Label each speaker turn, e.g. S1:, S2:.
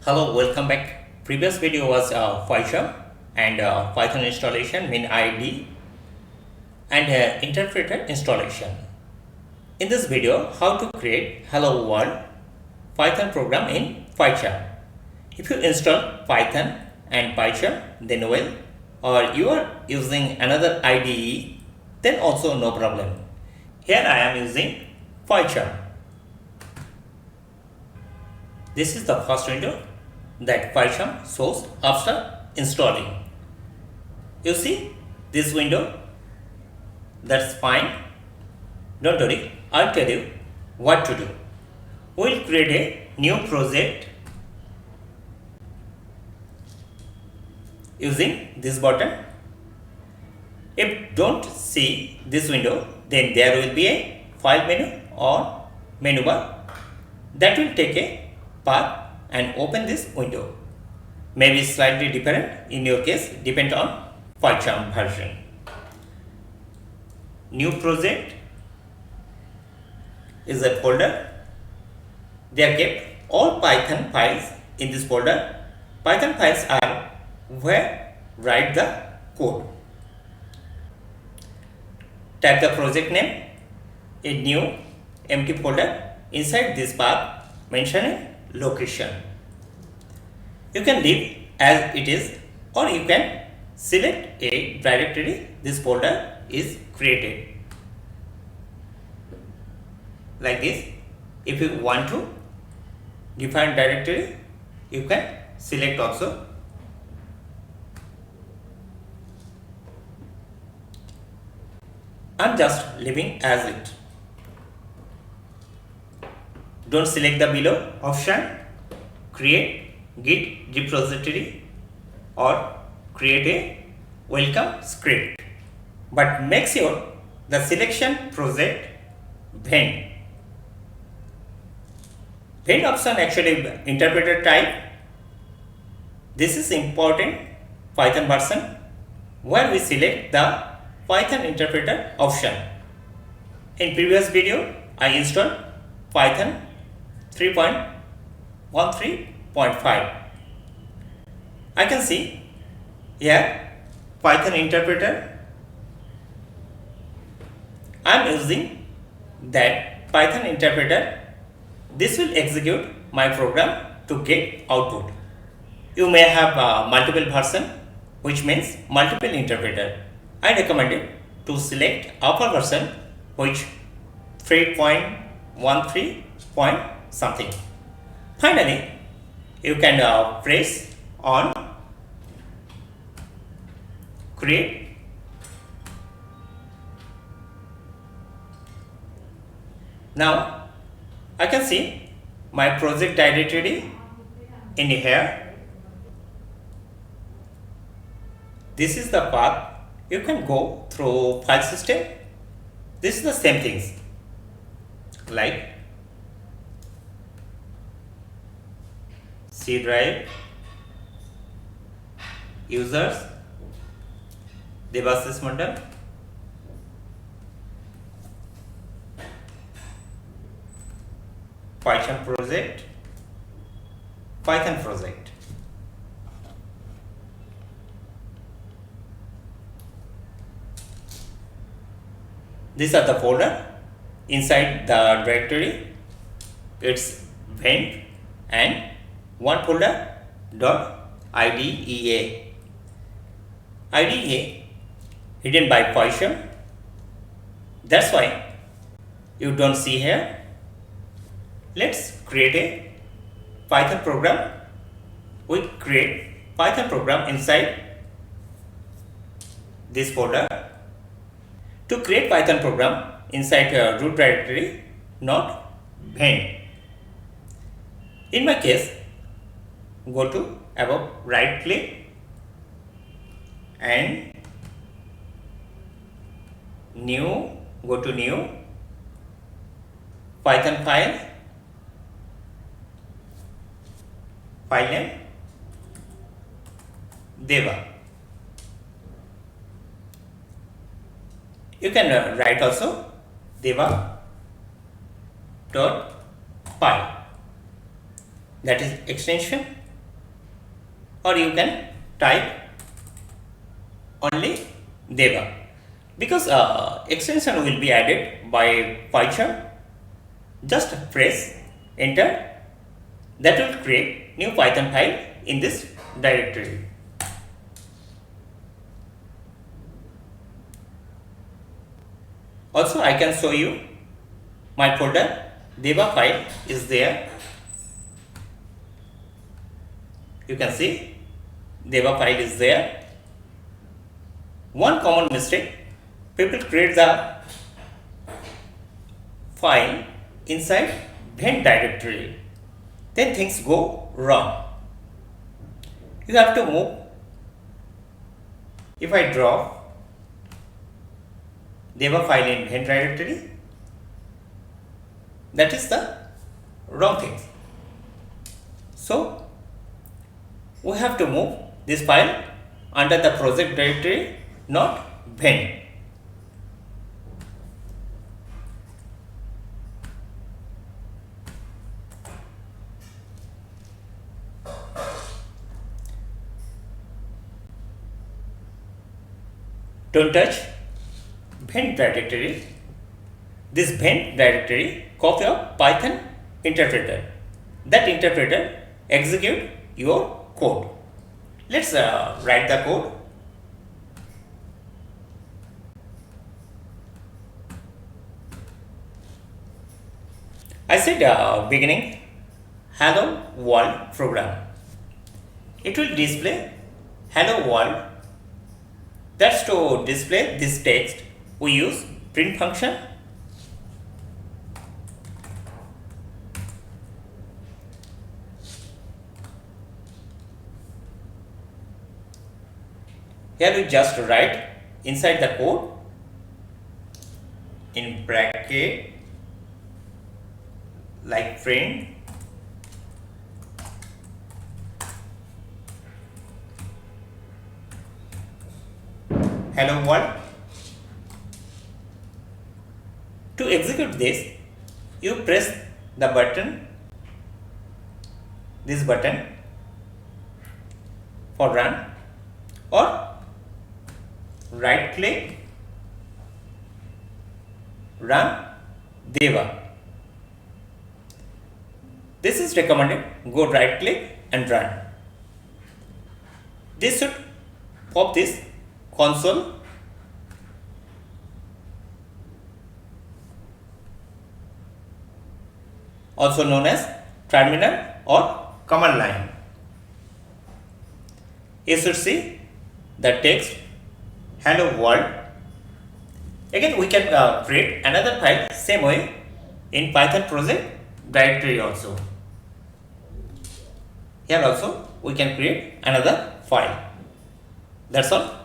S1: Hello, welcome back. Previous video was PyCharm and Python installation, mean IDE, and interpreter installation. In this video, how to create Hello World Python program in PyCharm. If you install Python and PyCharm, then well, or you are using another IDE, then also no problem. Here I am using PyCharm. This is the first window that PyCharm shows after installing. You see this window? That's fine. Don't worry, I'll tell you what to do. We'll create a new project using this button. If you don't see this window, then there will be a file menu or menu bar that will take a path and open this window. Maybe slightly different in your case, depend on PyCharm version. New project is a folder. They are kept all Python files in this folder. Python files are where write the code. Type the project name, a new empty folder. Inside this path, mention a location. You can leave as it is, or you can select a directory this folder is created. Like this. If you want to define directory, you can select also. I'm just leaving as it. Don't select the below option, create Git repository or create a welcome script. But make sure the selection project vent. Vent option actually interpreter type. This is important Python version where we select the Python interpreter option. In previous video, I installed Python 3.13.5. I can see here Python interpreter. I am using that Python interpreter. This will execute my program to get output. You may have multiple version, which means multiple interpreter. I recommend it to select upper version, which 3.13 point something. Finally, you can press on create. Now I can see my project directory in here. This is the path. You can go through file system. This is the same things like C drive, users, devices model, Python project, Python project. These are the folder. Inside the directory, it's vent and one folder .idea. IDE hidden by PyCharm. That's why you don't see here. Let's create a Python program. We create Python program inside this folder. To create Python program inside a root directory, not vent. In my case, go to above, right click and new, go to new Python file, file name Deva. You can write also deva.py. That is extension or you can type only Deva, because extension will be added by PyCharm. Just press enter. That will create new Python file in this directory. Also, I can show you my folder. Deva file is there. You can see Deva file is there. One common mistake: people create the file inside vent directory. Then things go wrong. You have to move. If I drop Deva file in vent directory, that is the wrong thing. So we have to move this file under the project directory, not vent. Don't touch vent directory. This vent directory copy of Python interpreter. That interpreter execute your code. Let's write the code. I said beginning hello world program. It will display hello world. That's to display this text. We use print function. Here we just write inside the code in bracket like print hello world. To execute this, you press the button, this button for run, or right click, run Deva. This is recommended. Go right click and run. This should pop this console. Also known as terminal or command line. You should see the text hello world. Again, we can create another file same way in Python project directory also. Here also we can create another file. That's all.